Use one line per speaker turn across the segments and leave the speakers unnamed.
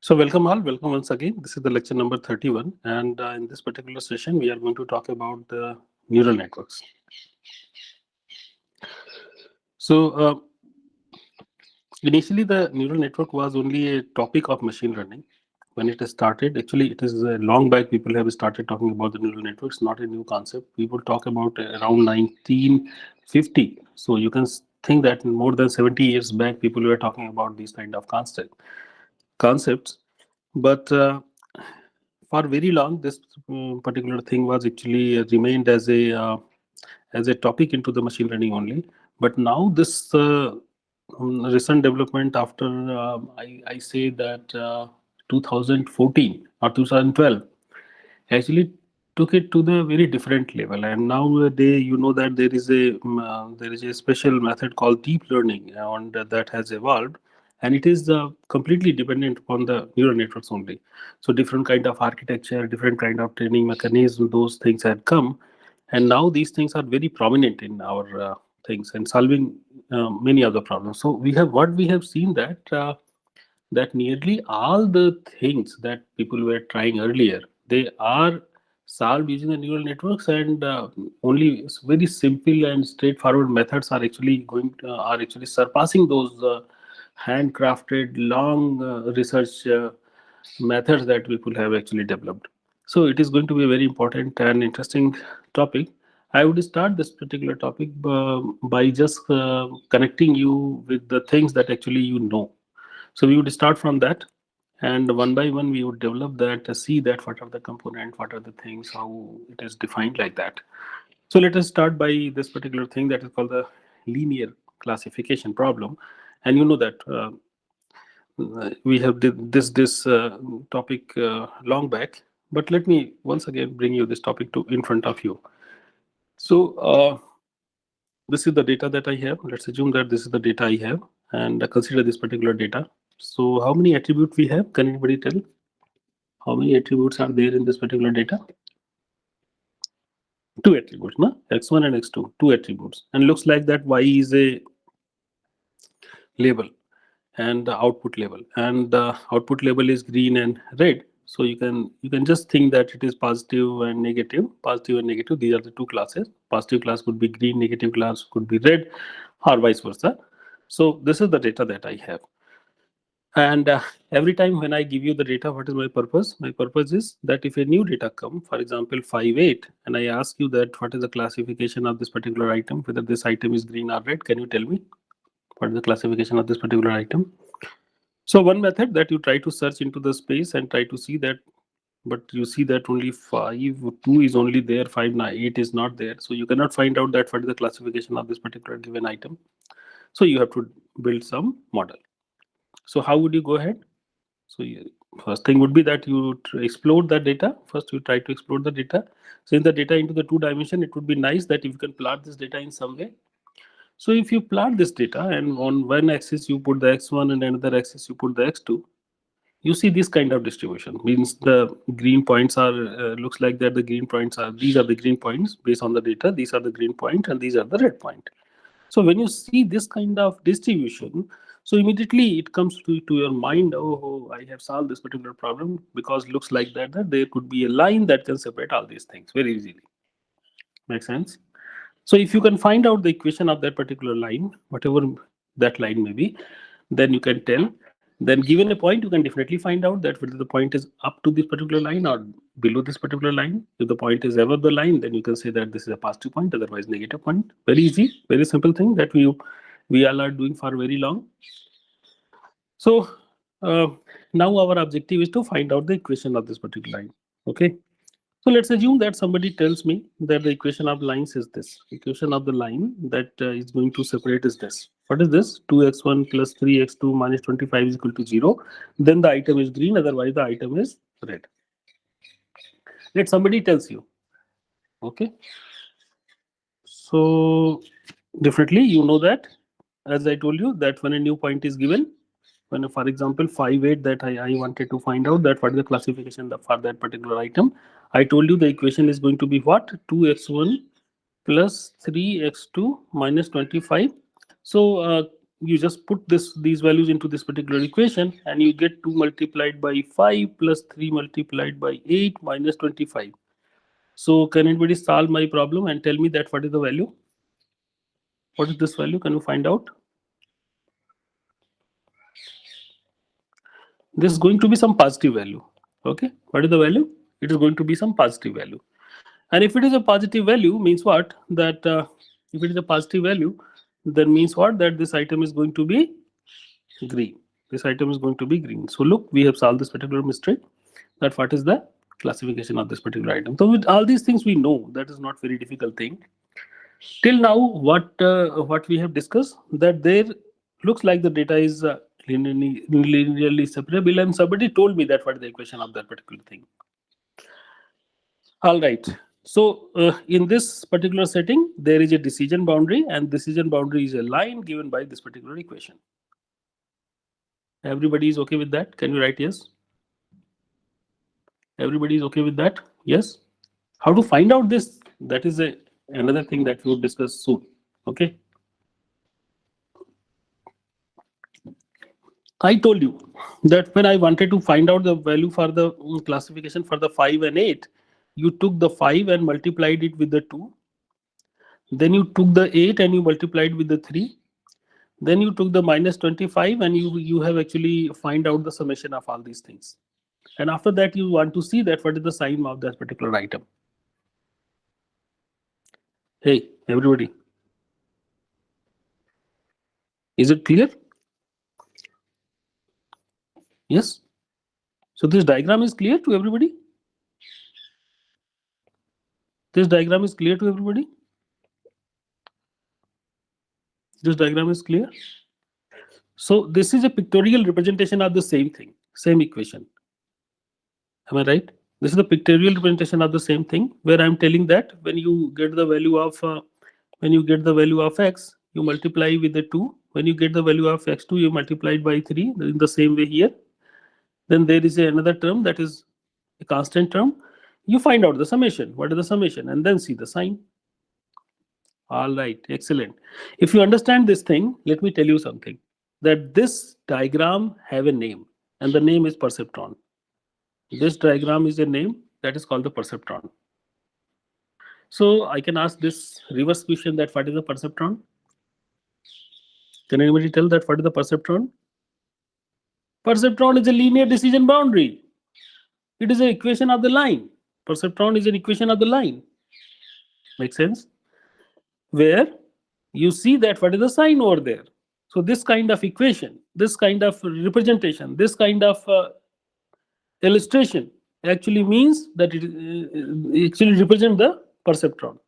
So welcome all, welcome once again. This is the lecture number 31, and in this particular session, we are going to talk about neural networks. So initially, the neural network was only a topic of machine learning. When it started, actually, it is long back. People have started talking about the neural networks, not a new concept. People talk about around 1950. So you can think that more than 70 years back, people were talking about these kind of concepts. But for very long, this particular thing was actually remained as a topic into the machine learning only. But now this recent development after I say that 2014 or 2012 actually took it to the very different level. And nowadays, you know that there is a special method called deep learning, and that has evolved, and it is completely dependent upon the neural networks only. So different kind of architecture, different kind of training mechanism, those things had come, and now these things are very prominent in our things and solving many other problems. So we have seen that nearly all the things that people were trying earlier, they are solved using the neural networks, and only very simple and straightforward methods are are actually surpassing those handcrafted long research methods that people have actually developed. So it is going to be a very important and interesting topic. I would start this particular topic by just connecting you with the things that actually you know. So we would start from that, and one by one we would develop that, see that what are the component, what are the things, how it is defined like that. So let us start by this particular thing that is called the linear classification problem, and you know that we have did this topic long back, but let me once again bring you this topic to in front of you. So this is the data that I have. Let's assume that this is the data I have, and consider this particular data. So how many attributes we have? Can anybody tell how many attributes are there in this particular data? Two attributes, no? X1 and X2, two attributes. And looks like that Y is a label and the output label. And the output label is green and red. So you can just think that it is positive and negative. Positive and negative, these are the two classes. Positive class could be green, negative class could be red, or vice versa. So this is the data that I have. And every time when I give you the data, what is my purpose? My purpose is that if a new data come, for example, 5.8, and I ask you that what is the classification of this particular item, whether this item is green or red, can you tell me what is the classification of this particular item? So one method that you try to search into the space and try to see that, but you see that only 2 is only there, 8 is not there. So you cannot find out that what is the classification of this particular given item. So you have to build some model. So how would you go ahead? So first thing would be that you explore the data. First, you try to explore the data. Since the data into the 2 dimension, it would be nice that if you can plot this data in some way. So if you plot this data and on one axis you put the X1 and another axis you put the X2, you see this kind of distribution. Means the green points are, looks like that the green points are, these are the green points based on the data. These are the green point and these are the red point. So when you see this kind of distribution, so immediately it comes to your mind, oh, I have solved this particular problem, because looks like that there could be a line that can separate all these things very easily. Make sense? So if you can find out the equation of that particular line, whatever that line may be, then you can tell. Then given a point, you can definitely find out that whether the point is up to this particular line or below this particular line. If the point is above the line, then you can say that this is a positive point, otherwise negative point. Very easy, very simple thing that we all are doing for very long. So now our objective is to find out the equation of this particular line. Okay. So let's assume that somebody tells me that the equation of lines is this. Equation of the line that is going to separate is this. What is this? 2x1 plus 3x2 minus 25 is equal to 0. Then the item is green, otherwise the item is red. Let somebody tells you. Okay. So definitely you know that, as I told you, that when a new point is given, when for example 5.8 that I wanted to find out that what is the classification for that particular item, I told you the equation is going to be what? 2x1 plus 3x2 minus 25. So you just put these values into this particular equation, and you get 2 multiplied by 5 plus 3 multiplied by 8 minus 25. So can anybody solve my problem and tell me that what is the value? What is this value? Can you find out? This is going to be some positive value. Okay, what is the value? It is going to be some positive value. And if it is a positive value, means what? That if it is a positive value, then means what? That this item is going to be green. This item is going to be green. So look, we have solved this particular mystery. That what is the classification of this particular item. So with all these things we know, that is not very difficult thing. Till now, what we have discussed, that there looks like the data is linearly separable, and somebody told me that what is the equation of that particular thing. All right. So in this particular setting, there is a decision boundary, and decision boundary is a line given by this particular equation. Everybody is okay with that? Can you write yes? Everybody is okay with that? Yes. How to find out this? That is another thing that we will discuss soon. Okay. I told you that when I wanted to find out the value for the classification for the 5 and 8, you took the 5 and multiplied it with the 2. Then you took the 8 and you multiplied with the 3. Then you took the minus 25 and you have actually find out the summation of all these things. And after that, you want to see that what is the sign of that particular item. Hey, everybody. Is it clear? Yes. So this diagram is clear to everybody? This diagram is clear to everybody? This diagram is clear? So this is a pictorial representation of the same thing, same equation. Am I right? This is the pictorial representation of the same thing, where I'm telling that when you get the value of x, you multiply with the 2. When you get the value of x2, you multiply it by 3. In the same way here. Then there is another term that is a constant term. You find out the summation. What is the summation? And then see the sign. All right, excellent. If you understand this thing, let me tell you something. That this diagram have a name, and the name is perceptron. This diagram is a name that is called the perceptron. So I can ask this reverse question, that what is the perceptron? Can anybody tell that what is the perceptron? Perceptron is a linear decision boundary. It is an equation of the line. Perceptron is an equation of the line. Make sense? Where you see that what is the sign over there. So this kind of equation, this kind of representation, this kind of illustration actually means that it actually represents the perceptron.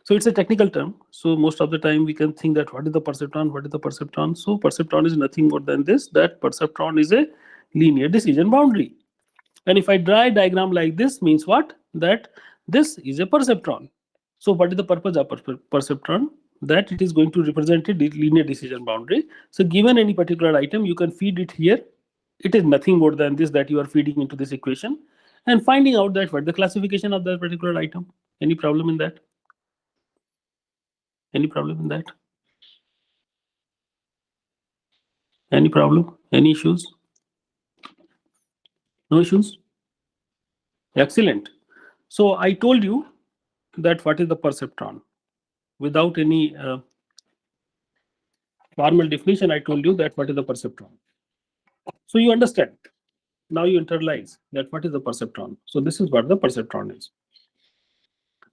So it's a technical term. So most of the time we can think that what is the perceptron? What is the perceptron? So perceptron is nothing more than this, that perceptron is a linear decision boundary. And if I draw a diagram like this, means what? That this is a perceptron. So what is the purpose of perceptron? That it is going to represent a linear decision boundary. So given any particular item, you can feed it here. It is nothing more than this that you are feeding into this equation and finding out that what the classification of that particular item. Any problem in that? Any problem in that? Any problem? Any issues? No issues? Excellent. So I told you that what is the perceptron. Without any formal definition, I told you that what is the perceptron. So you understand. Now you internalize that what is the perceptron. So this is what the perceptron is.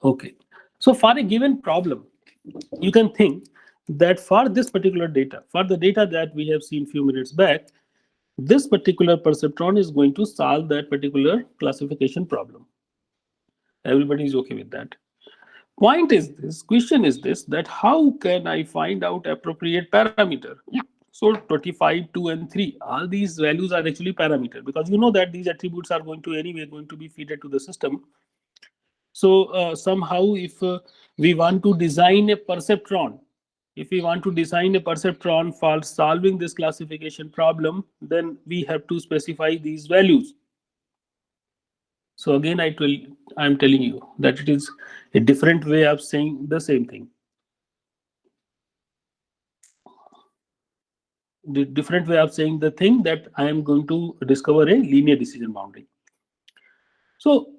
Okay. So for a given problem, you can think that for this particular data, for the data that we have seen few minutes back, this particular perceptron is going to solve that particular classification problem. Everybody is okay with that. Point is this, question is this, that how can I find out appropriate parameter? So 25, 2 and 3, all these values are actually parameter, because you know that these attributes are going to anyway going to be fed to the system. So somehow if we want to design a perceptron, for solving this classification problem, then we have to specify these values. So again, I'm telling you that it is a different way of saying the same thing. different way of saying the thing, that I am going to discover a linear decision boundary. So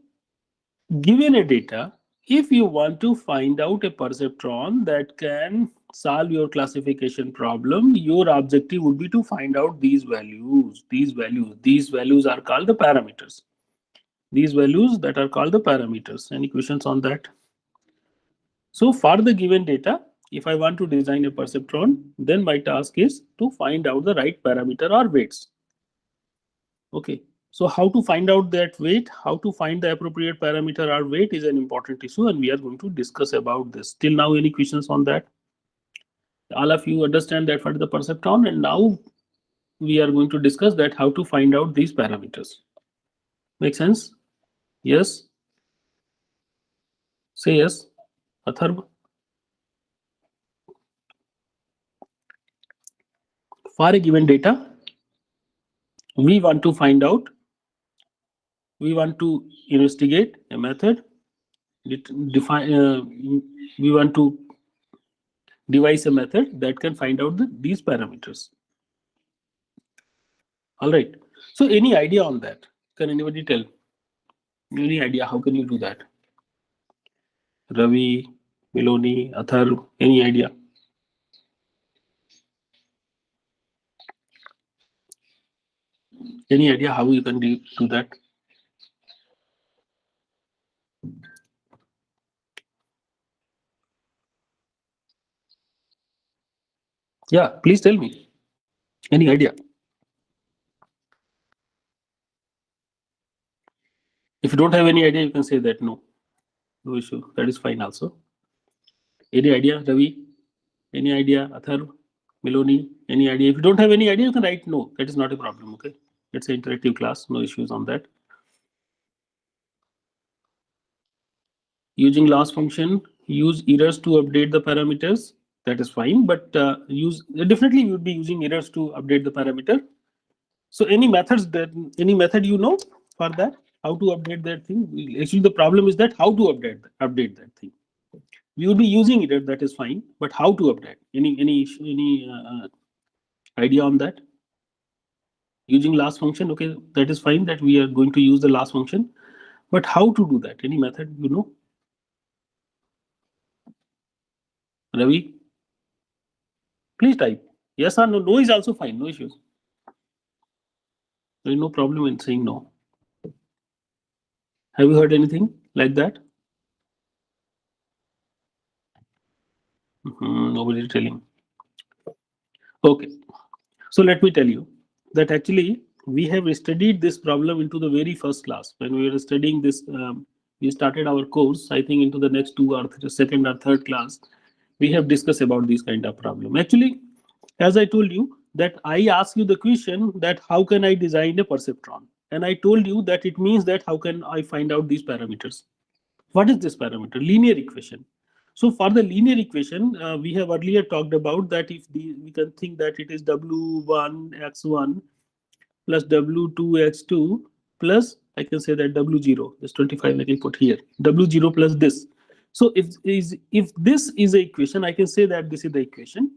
given a data, if you want to find out a perceptron that can solve your classification problem, your objective would be to find out these values. These values are called the parameters. These values that are called the parameters. Any questions on that? So for the given data, if I want to design a perceptron, then my task is to find out the right parameter or weights. Okay. So how to find out that weight, how to find the appropriate parameter or weight is an important issue, and we are going to discuss about this. Till now, any questions on that? All of you understand that for the perceptron, and now we are going to discuss that how to find out these parameters. Make sense? Yes? Say yes. Atharv? For a given data, we want to find out, we want to investigate a method, define, we want to devise a method that can find out these parameters. All right. So any idea on that? Can anybody tell? Any idea how can you do that? Ravi, Miloni, Atharv, any idea? Any idea how you can do that? Yeah, please tell me. Any idea? If you don't have any idea, you can say that no. No issue. That is fine also. Any idea, Ravi? Any idea, Atharv? Miloni? Any idea? If you don't have any idea, you can write no. That is not a problem. Okay. It's an interactive class. No issues on that. Using loss function, use errors to update the parameters. That is fine, but definitely you would be using errors to update the parameter. So any methods that any method you know for that, how to update that thing. Actually, the problem is that how to update that thing. We would be using error, that is fine, but how to update? Any idea on that? Using last function, okay, that is fine. That we are going to use the last function, but how to do that? Any method you know? Ravi, please type yes or no. No is also fine. No issues. There is no problem in saying no. Have you heard anything like that? Nobody is telling. Okay. So let me tell you that actually we have studied this problem into the very first class. When we were studying this, we started our course, I think into the next two or second or third class, we have discussed about this kind of problem. Actually, as I told you, that I asked you the question that how can I design a perceptron? And I told you that it means that how can I find out these parameters? What is this parameter? Linear equation. So for the linear equation, we have earlier talked about that if we can think that it is W1 x1 plus W2 x2 plus, I can say that W0, this 25 I can put here, W0 plus this. So if this is the equation, I can say that this is the equation.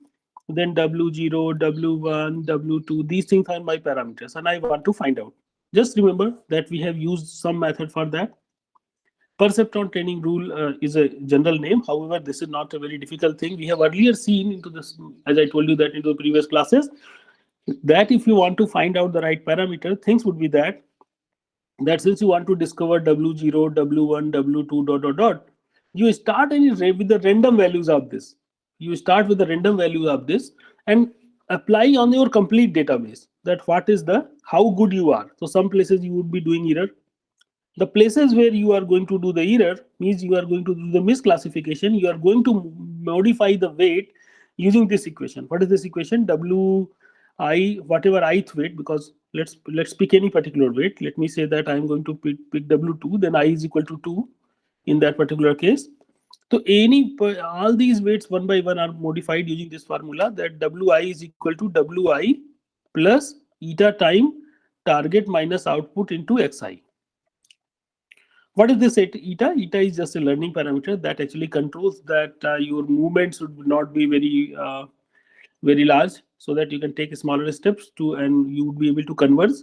Then W0, W1, W2, these things are my parameters and I want to find out. Just remember that we have used some method for that. Perceptron training rule is a general name. However, this is not a very difficult thing. We have earlier seen into this, as I told you that into the previous classes, that if you want to find out the right parameter, things would be that since you want to discover W0, W1, W2, dot, dot, dot, you start with the random values of this. You start with the random value of this and apply on your complete database that what is how good you are. So some places you would be doing error. The places where you are going to do the error means you are going to do the misclassification. You are going to modify the weight using this equation. What is this equation? Wi, whatever ith weight, because let's pick any particular weight. Let me say that I am going to pick W2, then I is equal to 2 in that particular case. So all these weights one by one are modified using this formula that Wi is equal to Wi plus eta time target minus output into xi. What is this eta? Eta is just a learning parameter that actually controls that your movements should not be very large. so that you can take smaller steps to, and you would be able to converge.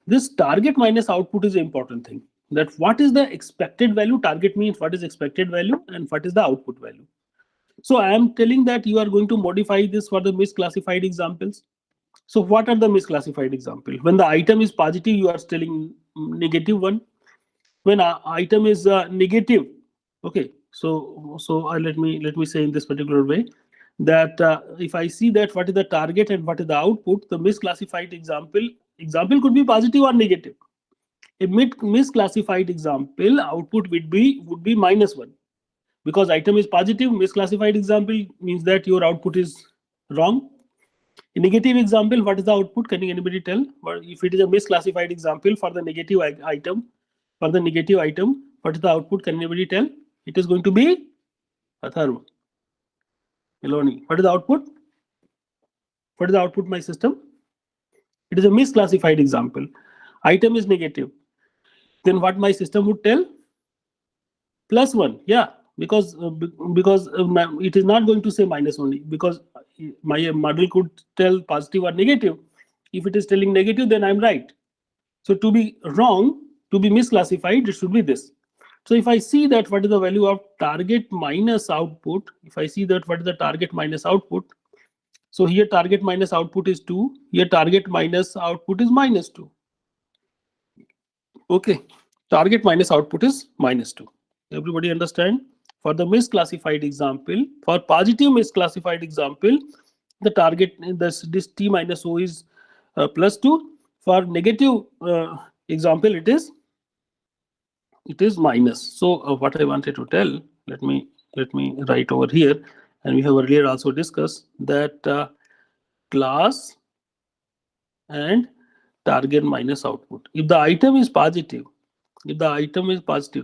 This target minus output is an important thing. That what is the expected value? Target means what is expected value and what is the output value. So I am telling that you are going to modify this for the misclassified examples. So what are the misclassified example? When the item is positive, you are telling -1. When item is negative, okay. So let me say in this particular way that if I see that what is the target and what is the output, the misclassified example could be positive or negative. A misclassified example output would be -1, because item is positive. Misclassified example means that your output is wrong. A negative example, what is the output? Can anybody tell? Or if it is a misclassified example for the negative item, what is the output? Can anybody tell? It is going to be Atharva, Meloni. What is the output? What is the output, my system? It is a misclassified example. Item is negative. Then what my system would tell? +1. Yeah, because it is not going to say minus only, because my model could tell positive or negative. If it is telling negative, then I'm right. So to be wrong, to be misclassified, it should be this. So if I see that what is the value of target minus output, if I see that what is the target minus output, so here target minus output is 2, here target minus output is -2. Okay, target minus output is -2. Everybody understand? For the misclassified example, for positive misclassified example, the target, this t minus o is +2. For negative example, it is minus. So what I wanted to tell, let me write over here, and we have earlier also discussed that class and target minus output. If the item is positive,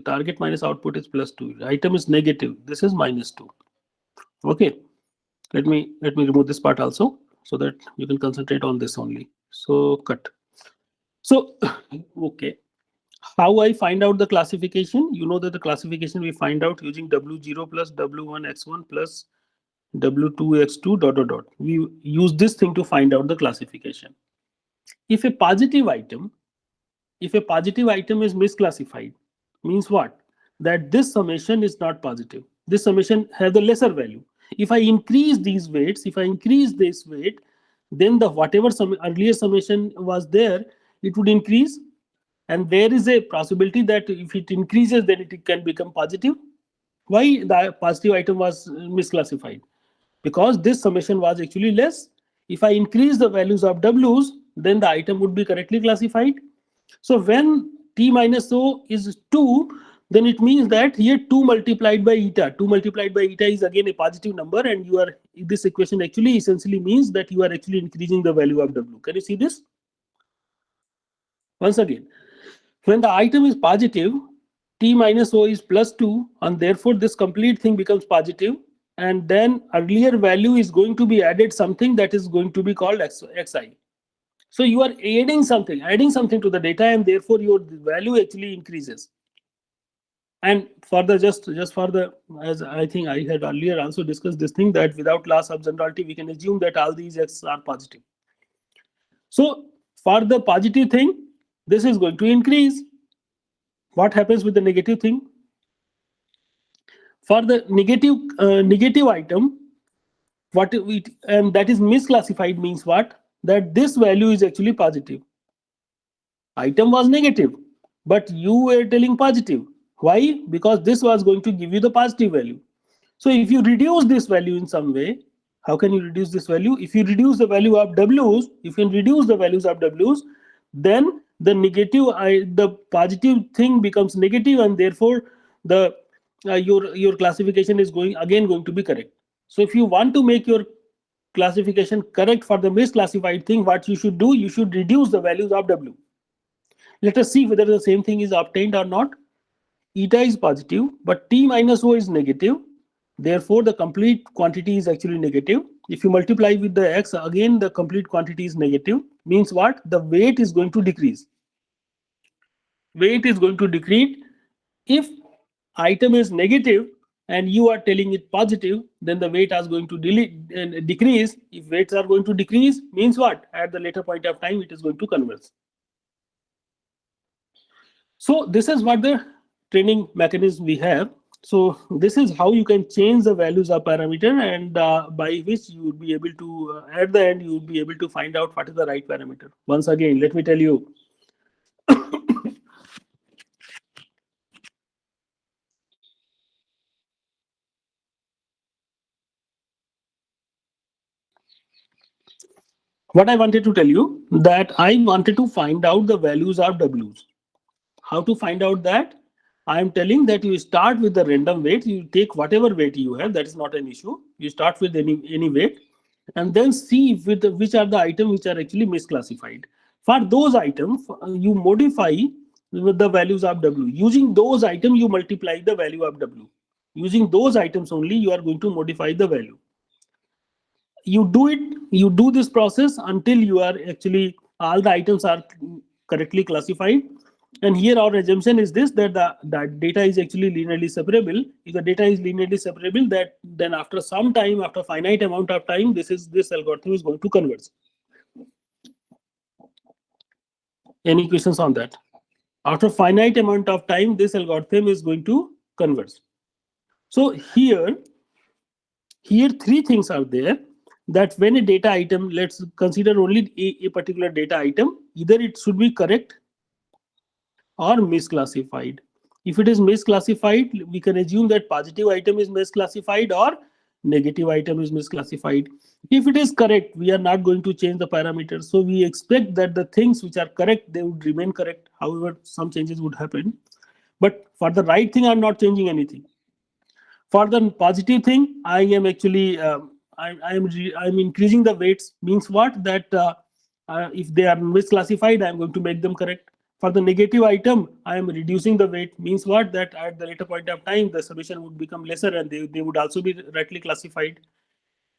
target minus output is +2. Item is negative, this is -2. Okay, let me remove this part also, so that you can concentrate on this only. So cut. So okay, how I find out the classification? You know that the classification we find out using W0 plus W1x1 plus W2x2 ... We use this thing to find out the classification. If a positive item is misclassified, means what? That this summation is not positive. This summation has a lesser value. If I increase these weights, if I increase this weight, then the whatever earlier summation was there, it would increase. And there is a possibility that if it increases, then it can become positive. Why the positive item was misclassified? Because this summation was actually less. If I increase the values of W's, then the item would be correctly classified. So when t minus o is 2, then it means that here 2 multiplied by eta. 2 multiplied by eta is again a positive number, and you are, this equation actually essentially means that you are actually increasing the value of W. Can you see this? Once again, when the item is positive, t minus o is +2, and therefore this complete thing becomes positive. And then earlier value is going to be added something that is going to be called xi. So you are adding something to the data, and therefore your value actually increases. And for the just for the, as I think I had earlier also discussed this thing, that without loss of generality, we can assume that all these x are positive. So for the positive thing, this is going to increase. What happens with the negative thing? For the negative item, and that is misclassified, means what? That this value is actually positive. Item was negative, but you were telling positive. Why? Because this was going to give you the positive value. So if you reduce this value in some way, how can you reduce this value? If you reduce the value of W's, if you reduce the values of W's, then the positive thing becomes negative, and therefore the your classification is going to be correct. So if you want to make your classification correct for the misclassified thing, what you should do, you should reduce the values of W. Let us see whether the same thing is obtained or not. Eta is positive, but t minus o is negative. Therefore, the complete quantity is actually negative. If you multiply with the x, again the complete quantity is negative. Means what? The weight is going to decrease. Weight is going to decrease. If item is negative, and you are telling it positive, then the weight is going to decrease. If weights are going to decrease, means what? At the later point of time, it is going to converge. So this is what the training mechanism we have. So this is how you can change the values of parameter, and by which you would be able to, at the end, you would be able to find out what is the right parameter. Once again, let me tell you. What I wanted to tell you, that I wanted to find out the values of W's. How to find out that? I am telling that you start with the random weight. You take whatever weight you have. That is not an issue. You start with any weight, and then see which are the items which are actually misclassified. For those items, you modify with the values of W. Using those items, you multiply the value of W. Using those items only, you are going to modify the value. You do this process until you are actually all the items are correctly classified. And here our assumption is this, that the data is actually linearly separable. If the data is linearly separable, that then after some time, after finite amount of time, this algorithm is going to converge. Any questions on that? After finite amount of time, this algorithm is going to converge. So here three things are there, that when a data item, let's consider only a particular data item, either it should be correct or misclassified. If it is misclassified, we can assume that positive item is misclassified or negative item is misclassified. If it is correct, we are not going to change the parameters. So we expect that the things which are correct, they would remain correct. However, some changes would happen. But for the right thing, I'm not changing anything. For the positive thing, I am actually I'm increasing the weights. Means what? That if they are misclassified, I'm going to make them correct. For the negative item, I am reducing the weight. Means what? That at the later point of time, the solution would become lesser and they would also be rightly classified.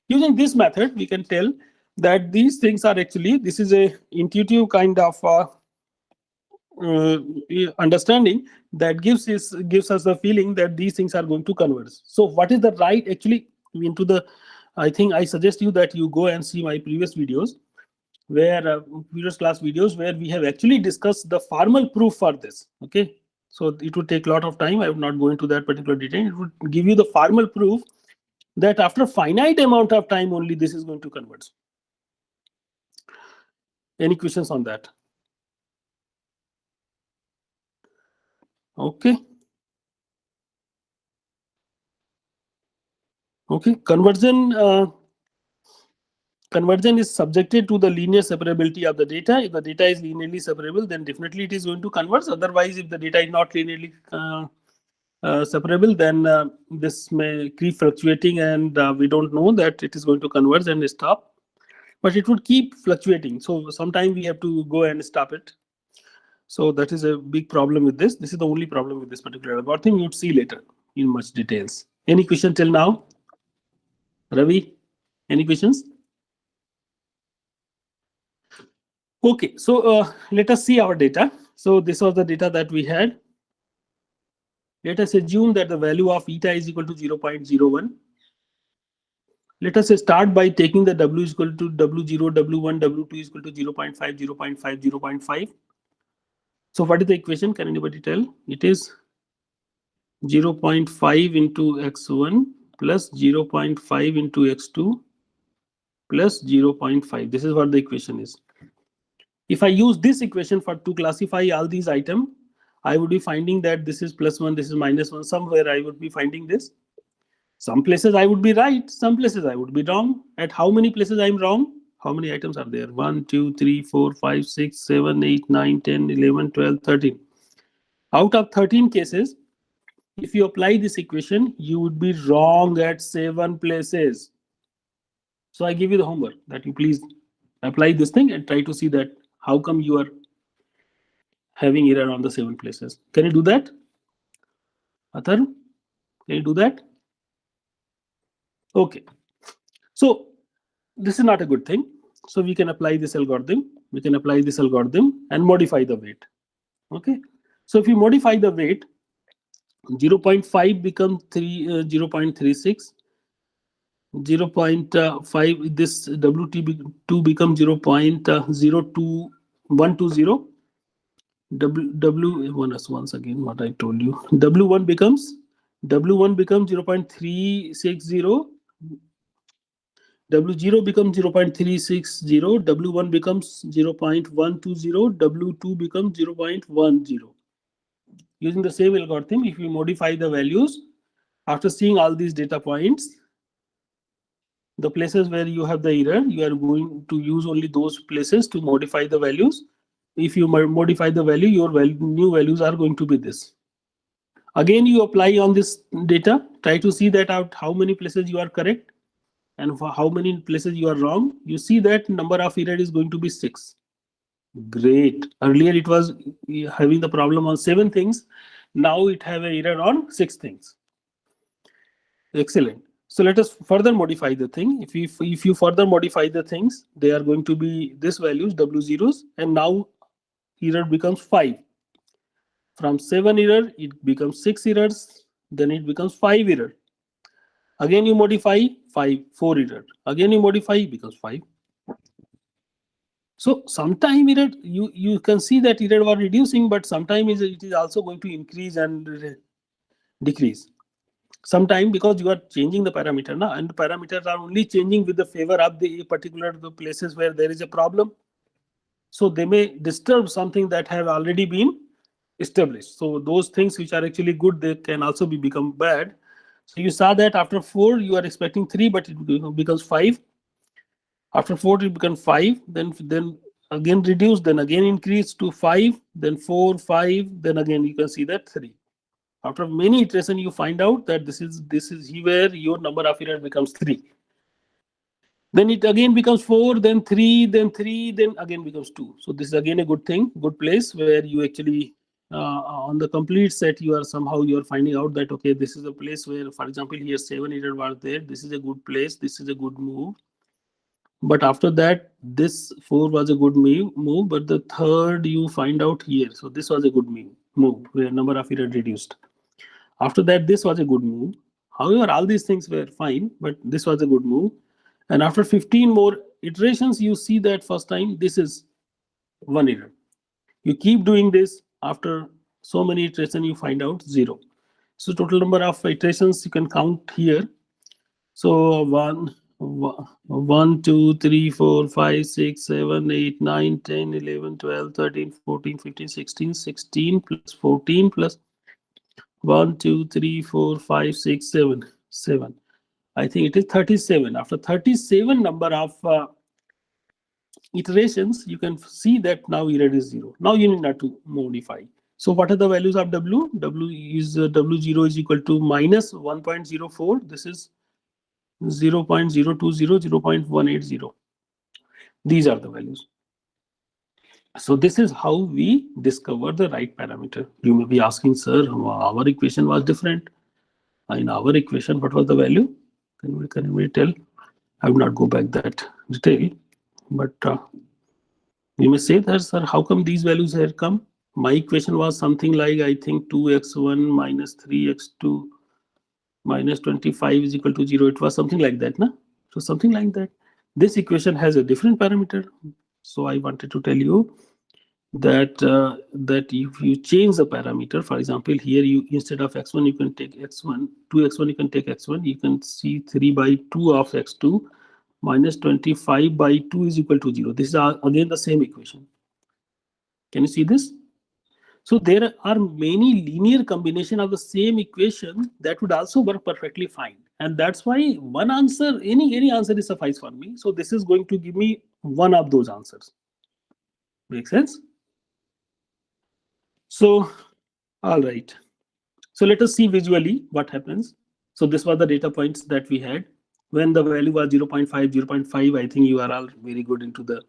Using this method, we can tell that these things are actually, this is a intuitive kind of understanding that gives us the feeling that these things are going to converge. So what is the right, actually, into the, I think I suggest you that you go and see my previous videos, where previous class videos, where we have actually discussed the formal proof for this. Okay, so it would take a lot of time. I would not go into that particular detail. It would give you the formal proof that after finite amount of time only this is going to converge. Any questions on that? Okay. Okay, conversion is subjected to the linear separability of the data. If the data is linearly separable, then definitely it is going to converge. Otherwise, if the data is not linearly separable, then this may keep fluctuating, and we don't know that it is going to converge and stop. But it would keep fluctuating. So sometime we have to go and stop it. So that is a big problem with this. This is the only problem with this particular algorithm. You'd see later in much details. Any question till now? Ravi, any questions? Okay, so let us see our data. So this was the data that we had. Let us assume that the value of eta is equal to 0.01. Let us start by taking the W is equal to W0, W1, W2 is equal to 0.5, 0.5, 0.5. So what is the equation? Can anybody tell? It is 0.5 into x1 plus 0.5 into x2 plus 0.5. This is what the equation is. If I use this equation to classify all these items, I would be finding that this is +1, this is -1. Somewhere I would be finding this. Some places I would be right, some places I would be wrong. At how many places I'm wrong? How many items are there? 1, 2, 3, 4, 5, 6, 7, 8, 9, 10, 11, 12, 13. Out of 13 cases, if you apply this equation, you would be wrong at 7 places. So I give you the homework that you please apply this thing and try to see that how come you are having error on the 7 places. Can you do that? Athar, can you do that? Okay. So this is not a good thing. So we can apply this algorithm. We can apply this algorithm and modify the weight. Okay. So if you modify the weight, 0.5 becomes 0.36. 0.5, this WT2 becomes 0.02120. Once again what I told you. W1 becomes 0.360. W0 becomes 0.360. W1 becomes 0.120. W2 becomes 0.10. Using the same algorithm, if you modify the values after seeing all these data points, the places where you have the error, you are going to use only those places to modify the values. If you modify the value, your new values are going to be this. Again, you apply on this data, try to see that out how many places you are correct and for how many places you are wrong. You see that number of error is going to be 6. Great. Earlier it was having the problem on 7 things. Now it have an error on 6 things. Excellent. So let us further modify the thing. If you further modify the things, they are going to be this values W0s, and now error becomes 5. From 7 error, it becomes 6 errors, then it becomes 5 error. Again you modify 4 error. Again you modify, it becomes 5. So sometime error, you can see that error was reducing, but sometimes it is also going to increase and decrease. Sometime because you are changing the parameter now, and the parameters are only changing with the favor of the particular places where there is a problem. So they may disturb something that have already been established. So those things which are actually good, they can also become bad. So you saw that after 4 you are expecting 3, but it becomes 5. After 4 it becomes 5, then again reduce, then again increase to 5, then 4, 5, then again you can see that 3. After many iterations, you find out that this is where your number of errors becomes 3. Then it again becomes 4, then 3, then 3, then again becomes 2. So this is again a good thing, good place where you actually on the complete set you are finding out that okay, this is a place where, for example, here 7 errors were there. This is a good place. This is a good move. But after that, this 4 was a good move, but the third you find out here. So this was a good move where number of errors reduced. After that, this was a good move. However, all these things were fine, but this was a good move. And after 15 more iterations, you see that first time this is 1 error. You keep doing this, after so many iterations, you find out 0. So total number of iterations you can count here. So 1, 2, 3, 4, 5, 6, 7, 8, 9, 10, 11, 12, 13, 14, 15, 16, 16 plus 14 plus 1, 2, 3, 4, 5, 6, 7. I think it is 37. After 37 number of iterations, you can see that now error is 0. Now you need not to modify. So what are the values of W? W is W0 is equal to minus 1.04. This is 0.020, 0.180. These are the values. So this is how we discover the right parameter. You may be asking, sir, our equation was different. In our equation, what was the value? Can we tell? I will not go back that detail, but you may say that, sir, how come these values here come? My equation was something like, I think 2x1 minus 3x2 minus 25 is equal to 0. It was something like that, no? So something like that. This equation has a different parameter. So I wanted to tell you that that if you change the parameter, for example, here you instead of x1 you can take x1, 2x1 you can take x1. You can see 3 by 2 of x2 minus 25 by 2 is equal to 0. This is again the same equation. Can you see this? So there are many linear combination of the same equation that would also work perfectly fine. And that's why one answer, any answer is suffice for me. So this is going to give me one of those answers. Make sense? So, all right. So let us see visually what happens. So this was the data points that we had. When the value was 0.5, 0.5, I think you are all very good into the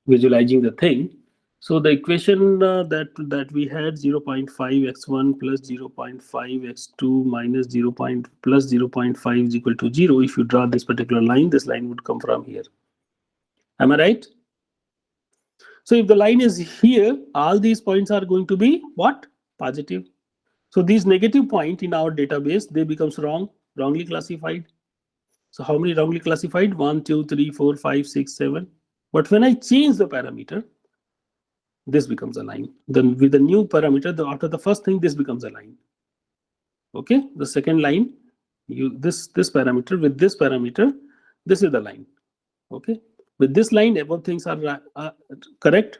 visualizing the thing. So the equation that we had 0.5 x1 plus 0.5 x2 minus plus 0.5 is equal to 0. If you draw this particular line, this line would come from here. Am I right? So if the line is here, all these points are going to be what? Positive. So these negative point in our database, they becomes wrongly classified. So how many wrongly classified? 1, 2, 3, 4, 5, 6, 7. But when I change the parameter, this becomes a line. Then with the new parameter, after the first thing, this becomes a line. Okay, the second line, this parameter with this parameter, this is the line. Okay, with this line, above things are correct,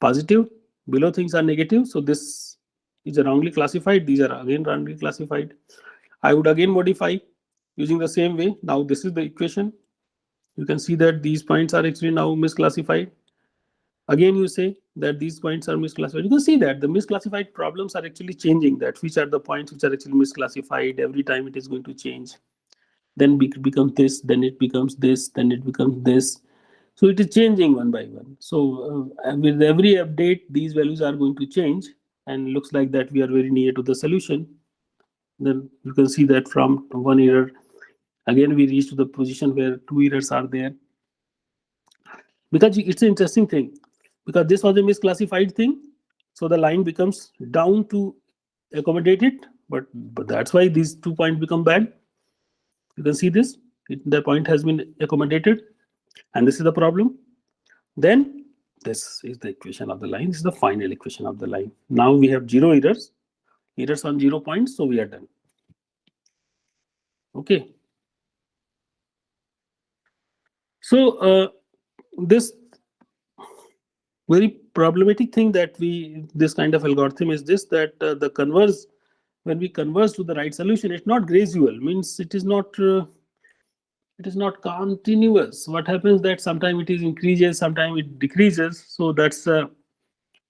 positive, below things are negative. So this is wrongly classified. These are again wrongly classified. I would again modify using the same way. Now this is the equation. You can see that these points are actually now misclassified. Again, you say that these points are misclassified. You can see that the misclassified problems are actually changing, that which are the points which are actually misclassified. Every time it is going to change. Then it becomes this, then it becomes this, then it becomes this. So it is changing one by one. So with every update, these values are going to change, and looks like that we are very near to the solution. Then you can see that from one error, again we reach to the position where two errors are there. Because it's an interesting thing, because this was a misclassified thing, so the line becomes down to accommodate it, but that's why these 2 points become bad. You can see this, the point has been accommodated, and this is the problem. Then this is the equation of the line. This is the final equation of the line. Now we have 0 errors on 0 points, so we are done. Okay. So this very problematic thing that this kind of algorithm is this, that the converse, when we converse to the right solution, it's not gradual, means it is not continuous. What happens that sometimes it is increases, sometimes it decreases. So that's a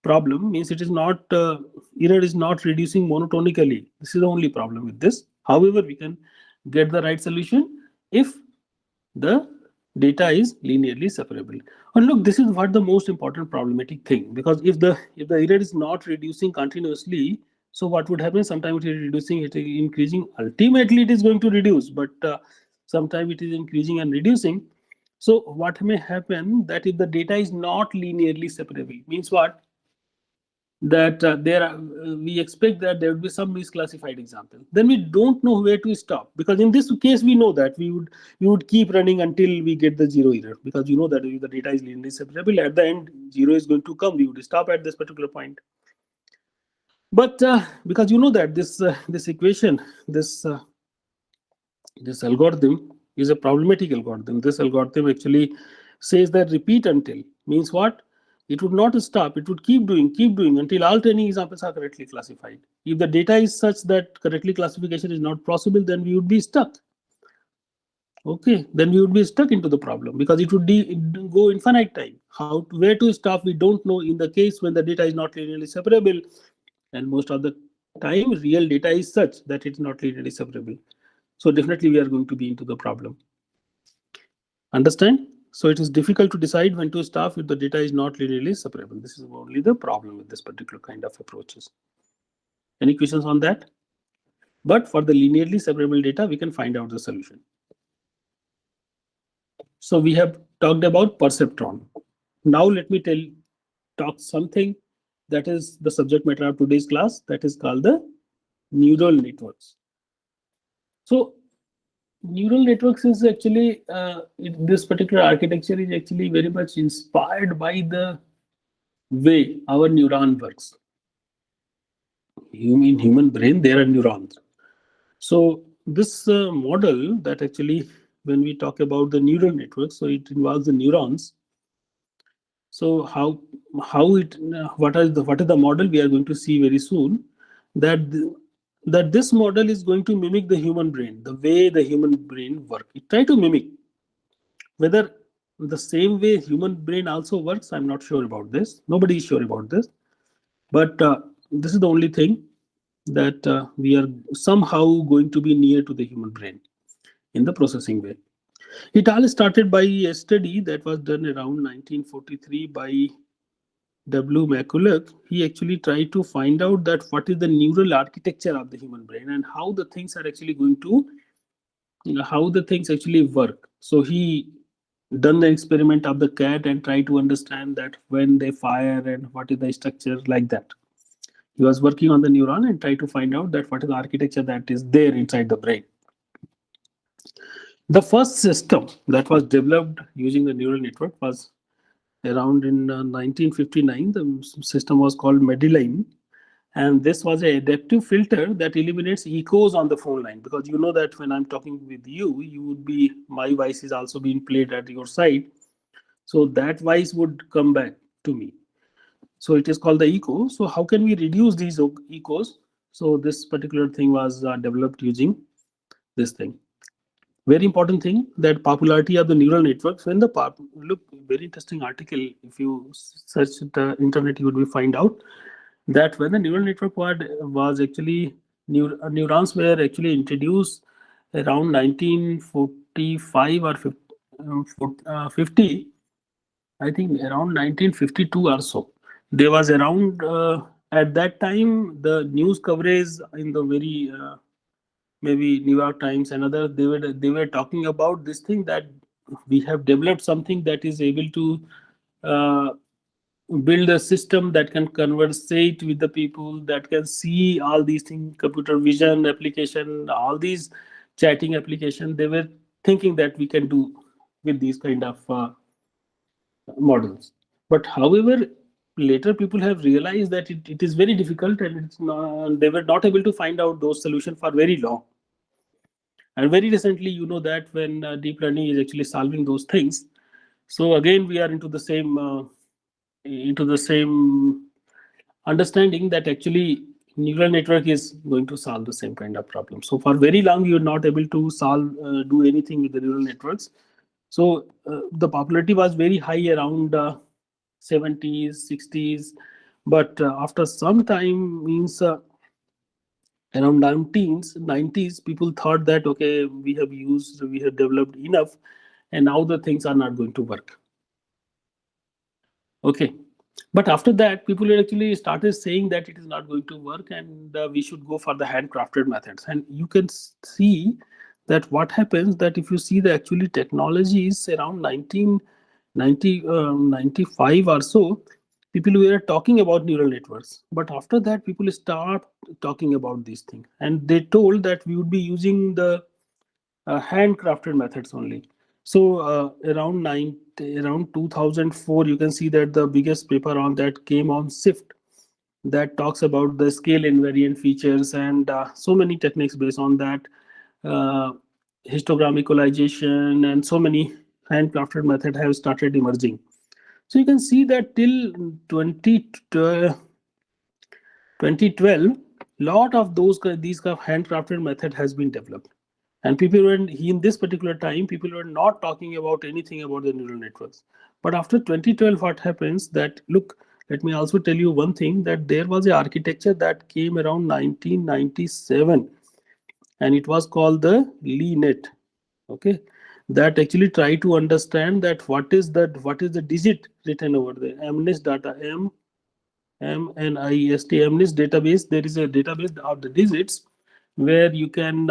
problem, means it is not error is not reducing monotonically. This is the only problem with this. However, we can get the right solution if the data is linearly separable. And look, this is what the most important problematic thing, because if the error is not reducing continuously, so what would happen? Sometimes it is reducing, it is increasing. Ultimately, it is going to reduce, but sometimes it is increasing and reducing. So what may happen that if the data is not linearly separable, means what? That we expect that there would be some misclassified example. Then we don't know where to stop, because in this case we know that we would keep running until we get the 0 error, because you know that if the data is linearly separable, at the end 0 is going to come. We would stop at this particular point. But because you know that this equation, this algorithm is a problematic algorithm. This algorithm actually says that repeat until, means what? It would not stop. It would keep doing until all training examples are correctly classified. If the data is such that correctly classification is not possible, then we would be stuck. Okay, then we would be stuck into the problem, because it would go infinite time. Where to stop, we don't know in the case when the data is not linearly separable, and most of the time real data is such that it's not linearly separable. So definitely we are going to be into the problem. Understand? So it is difficult to decide when to stop if the data is not linearly separable. This is only the problem with this particular kind of approaches. Any questions on that? But for the linearly separable data, we can find out the solution. So we have talked about perceptron. Now let me talk something that is the subject matter of today's class, that is called the neural networks. So neural networks is actually this particular architecture is actually very much inspired by the way our neuron works. In human brain, there are neurons. So this model that actually, when we talk about the neural network, so it involves the neurons. So what is the model we are going to see very soon, that this model is going to mimic the human brain, the way the human brain works. It try to mimic. Whether the same way human brain also works, I'm not sure about this. Nobody is sure about this. But this is the only thing, that we are somehow going to be near to the human brain in the processing way. It all started by a study that was done around 1943 by W. McCulloch. He actually tried to find out that what is the neural architecture of the human brain and how the things are actually going to, how the things actually work. So he done the experiment of the cat and try to understand that when they fire and what is the structure like that. He was working on the neuron and tried to find out that what is the architecture that is there inside the brain. The first system that was developed using the neural network was around in 1959. The system was called Medellin, and this was an adaptive filter that eliminates echoes on the phone line, because you know that when I'm talking with you, you would be, my voice is also being played at your side, so that voice would come back to me. So it is called the echo. So how can we reduce these echoes? So this particular thing was developed using this thing. Very important thing, that popularity of the neural networks. When the look, very interesting article. If you search the internet, you would be find out that when the neural network was actually neurons were actually introduced around 1945 or 50. I think around 1952 or so. There was around at that time the news coverage in the very maybe New York Times and other, they were talking about this thing, that we have developed something that is able to uh, build a system that can conversate with the people, that can see all these things, computer vision application, all these chatting application. They were thinking that we can do with these kind of models. But however, later people have realized that it is very difficult, and they were not able to find out those solutions for very long. And very recently, you know that when deep learning is actually solving those things, so again we are into the same understanding that actually neural network is going to solve the same kind of problem. So for very long, you're not able to do anything with the neural networks. So the popularity was very high around 70s, 60s, but after some time, means around 90s, people thought that okay, we have developed enough, and now the things are not going to work. Okay, but after that, people actually started saying that it is not going to work, and we should go for the handcrafted methods. And you can see that what happens, that if you see the actually technology is around 1995 or so, people were talking about neural networks. But after that, people start talking about these things, and they told that we would be using the handcrafted methods only. So around 2004, you can see that the biggest paper on that came on SIFT, that talks about the scale invariant features, and so many techniques based on that, uh, histogram equalization, and so many handcrafted methods have started emerging. So you can see that till 2012, lot of these kind of handcrafted method has been developed. And people were in this particular time, people were not talking about anything about the neural networks. But after 2012, what happens that, look, let me also tell you one thing, that there was an architecture that came around 1997, and it was called the LeNet. Okay, that actually try to understand that what is the digit written over there. MNIST data, MNIST, MNIST database. There is a database of the digits where you can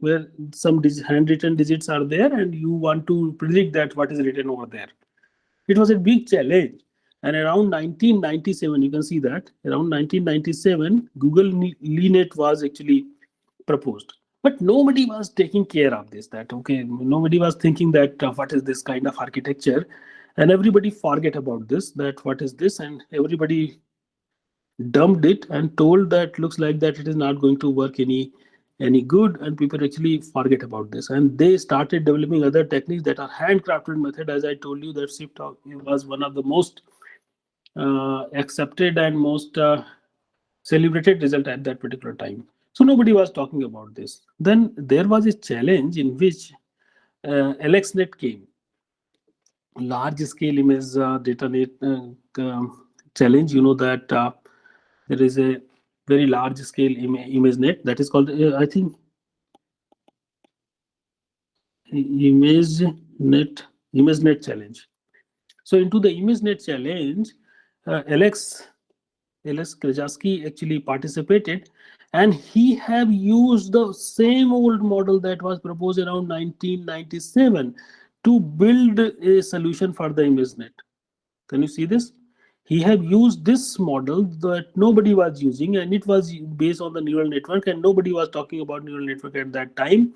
where some handwritten digits are there, and you want to predict that what is written over there. It was a big challenge. And around 1997, you can see that around 1997, Google LeNet was actually proposed. But nobody was taking care of this, that okay, nobody was thinking that what is this kind of architecture, and everybody forget about this, that what is this, and everybody dumped it and told that looks like that it is not going to work any good, and people actually forget about this, and they started developing other techniques that are handcrafted method. As I told you, that SIFT was one of the most accepted and most celebrated result at that particular time. So nobody was talking about this. Then there was a challenge in which AlexNet came, large scale image data net challenge. You know that there is a very large scale image net that is called I think ImageNet challenge. So into the ImageNet challenge, Alex Krajewski actually participated, and he have used the same old model that was proposed around 1997 to build a solution for the ImageNet. Can you see this? he have used this model that nobody was using, and it was based on the neural network, and nobody was talking about neural network at that time.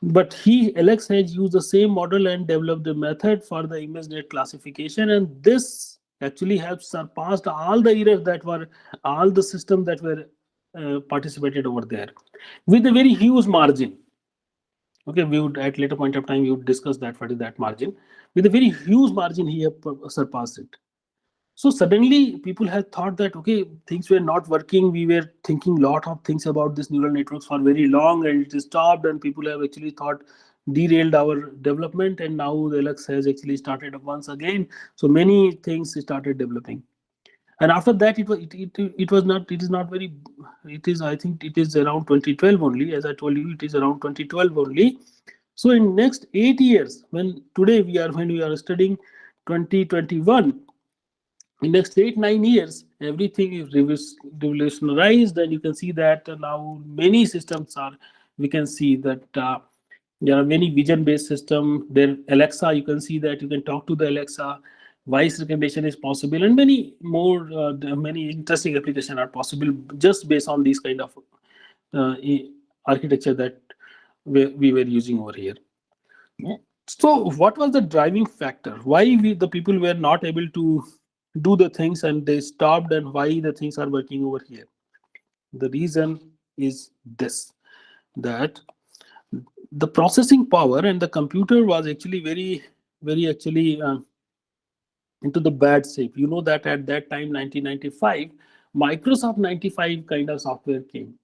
But Alex has used the same model and developed the method for the ImageNet classification, and this actually has surpassed all the errors that were, all the systems that were participated over there, with a very huge margin. Okay, we would at later point of time we would discuss that, what is that margin. With a very huge margin, he have surpassed it. So suddenly people had thought that, okay, things were not working. We were thinking a lot of things about this neural networks for very long, and it stopped, and people have actually thought derailed our development, and now the Alex has actually started up once again. So many things started developing. And after that, it was not, it is not very, it is, I think it is around 2012 only. As I told you, it is around 2012 only. So in next 8 years, when we are studying 2021, in next 8 9 years, everything is revolutionized, and you can see that now many systems are, we can see that there are many vision based system there. Alexa, you can see that you can talk to the Alexa, voice recognition is possible, and many more, many interesting applications are possible just based on these kind of architecture that we were using over here. So what was the driving factor? Why the people were not able to do the things and they stopped, and why the things are working over here? The reason is this, that the processing power and the computer was actually very actually into the bad shape. You know that at that time, 1995, Microsoft 95 kind of software came.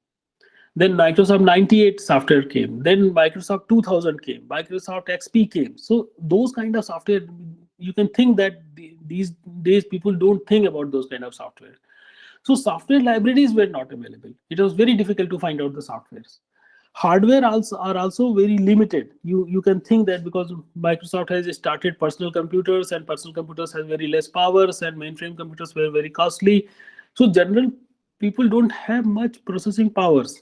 Then Microsoft 98 software came. Then Microsoft 2000 came. Microsoft XP came. So those kind of software, you can think that these days people don't think about those kind of software. So software libraries were not available. It was very difficult to find out the softwares. Hardware also are also very limited. You can think that because Microsoft has started personal computers, and personal computers have very less powers, and mainframe computers were very costly. So general people don't have much processing powers.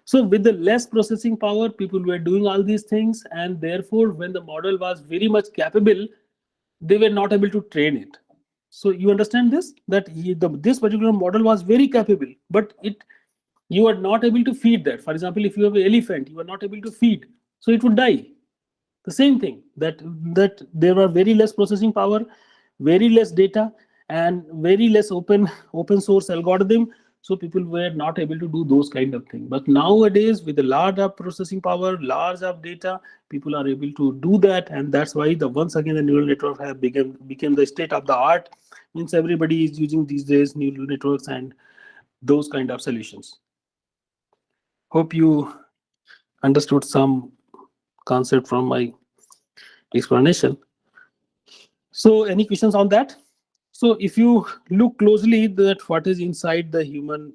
So with the less processing power, people were doing all these things, and therefore when the model was very much capable, they were not able to train it. So you understand this, that this particular model was very capable, but you are not able to feed that. For example, if you have an elephant, you are not able to feed, so it would die. The same thing, that there were very less processing power, very less data, and very less open source algorithm. So people were not able to do those kind of things. But nowadays, with the large of processing power, large of data, people are able to do that, and that's why the once again the neural network have become the state of the art. Means everybody is using these days neural networks and those kind of solutions. Hope you understood some concept from my explanation. So any questions on that? So if you look closely that what is inside the human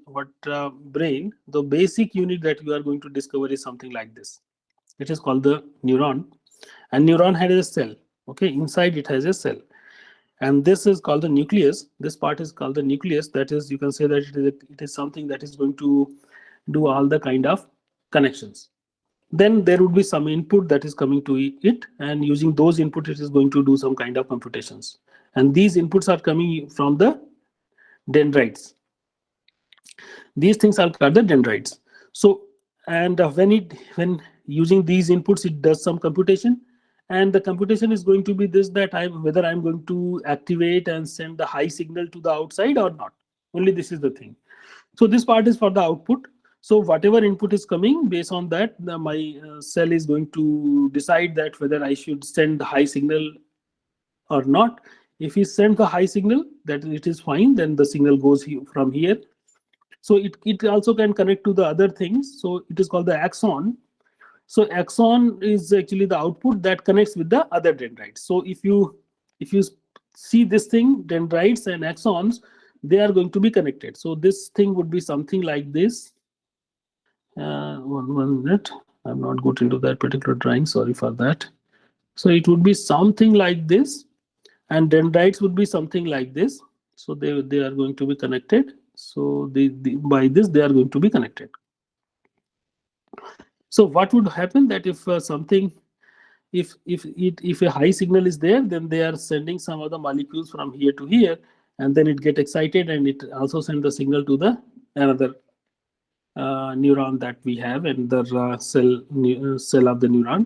brain, the basic unit that you are going to discover is something like this. It is called the neuron, and neuron has a cell. Okay, inside it has a cell, and this is called the nucleus. This part is called the nucleus. That is, you can say that it is something that is going to do all the kind of connections. Then there would be some input that is coming to it, and using those input it is going to do some kind of computations, and these inputs are coming from the dendrites. These things are called the dendrites. So, and when using these inputs, it does some computation, and the computation is going to be this, that whether I'm going to activate and send the high signal to the outside or not. Only this is the thing. So this part is for the output. So whatever input is coming, based on that, my cell is going to decide that whether I should send the high signal or not. If we send the high signal, that it is fine, then the signal goes from here. So it also can connect to the other things. So it is called the axon. So axon is actually the output that connects with the other dendrites. So if you see this thing, dendrites and axons, they are going to be connected. So this thing would be something like this. One minute, I'm not good into that particular drawing, sorry for that. So it would be something like this, and dendrites would be something like this. So they are going to be connected. So by this they are going to be connected. So what would happen, that if something, if a high signal is there, then they are sending some of the molecules from here to here, and then it get excited, and it also send the signal to the another neuron that we have, and the cell of the neuron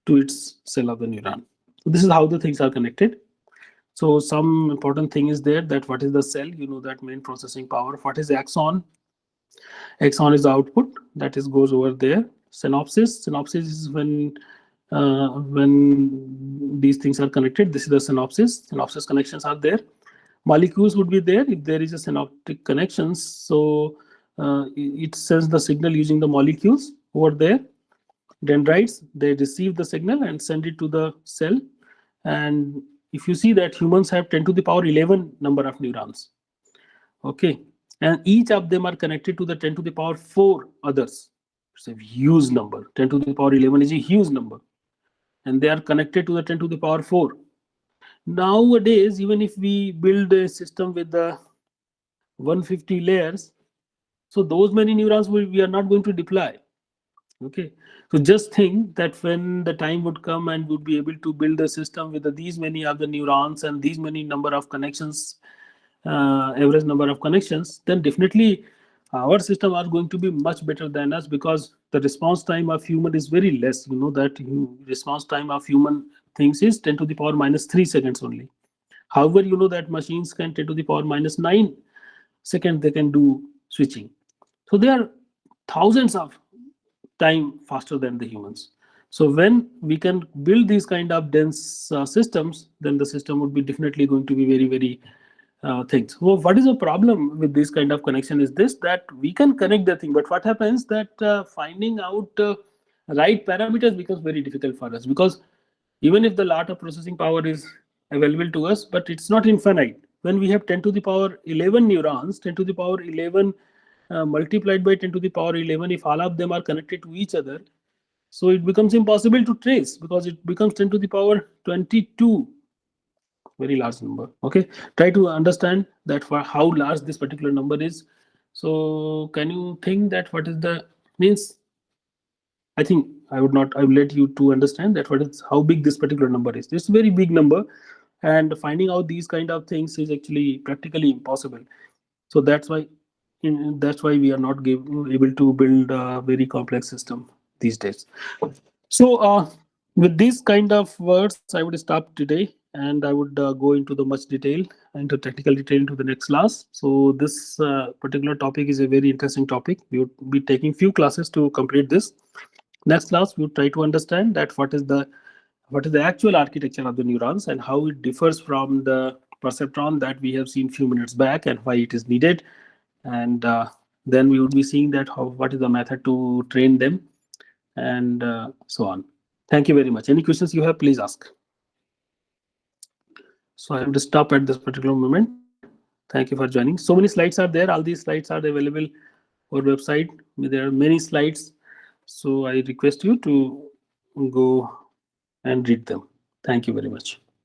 to its cell of the neuron. So this is how the things are connected. So some important thing is there, that what is the cell, you know, that main processing power. What is axon? Axon is the output that is goes over there. Synopsis is when these things are connected. This is the synopsis connections are there. Molecules would be there if there is a synaptic connections. So it sends the signal using the molecules over there. Dendrites, they receive the signal and send it to the cell. And if you see that humans have 10 to the power 11 number of neurons, okay, and each of them are connected to the 10 to the power 4 others. It's a huge number. 10 to the power 11 is a huge number, and they are connected to the 10 to the power 4. Nowadays, even if we build a system with the 150 layers, so those many neurons we are not going to deploy. Okay, so just think that when the time would come and would be able to build a system with these many of the neurons and these many number of connections, average number of connections, then definitely our system are going to be much better than us, because the response time of human is very less. You know that response time of human things is 10 to the power minus 3 seconds only. However, you know that machines can 10 to the power minus 9 seconds they can do switching. So they are thousands of time faster than the humans. So when we can build these kind of dense systems, then the system would be definitely going to be very things. So what is the problem with this kind of connection is this, that we can connect the thing, but what happens that finding out right parameters becomes very difficult for us, because even if the lot of processing power is available to us, but it's not infinite. When we have 10 to the power 11 neurons, 10 to the power 11 multiplied by 10 to the power 11, if all of them are connected to each other, so it becomes impossible to trace, because it becomes 10 to the power 22, very large number. Okay, try to understand that for how large this particular number is. So can you think that what is the means? I think I will let you to understand that what is how big this particular number is. It's a very big number, and finding out these kind of things is actually practically impossible. So that's why we are not able to build a very complex system these days. So with these kind of words, I would stop today, and I would go into the much detail, into technical detail, into the next class. So this particular topic is a very interesting topic. We would be taking few classes to complete this. Next class, we will try to understand that what is the actual architecture of the neurons and how it differs from the perceptron that we have seen few minutes back, and why it is needed. And then we would be seeing that what is the method to train them, and so on. Thank you very much. Any questions you have, please ask. So I would stop at this particular moment. Thank you for joining. So many slides are there. All these slides are available on our website. There are many slides. So I request you to go and read them. Thank you very much.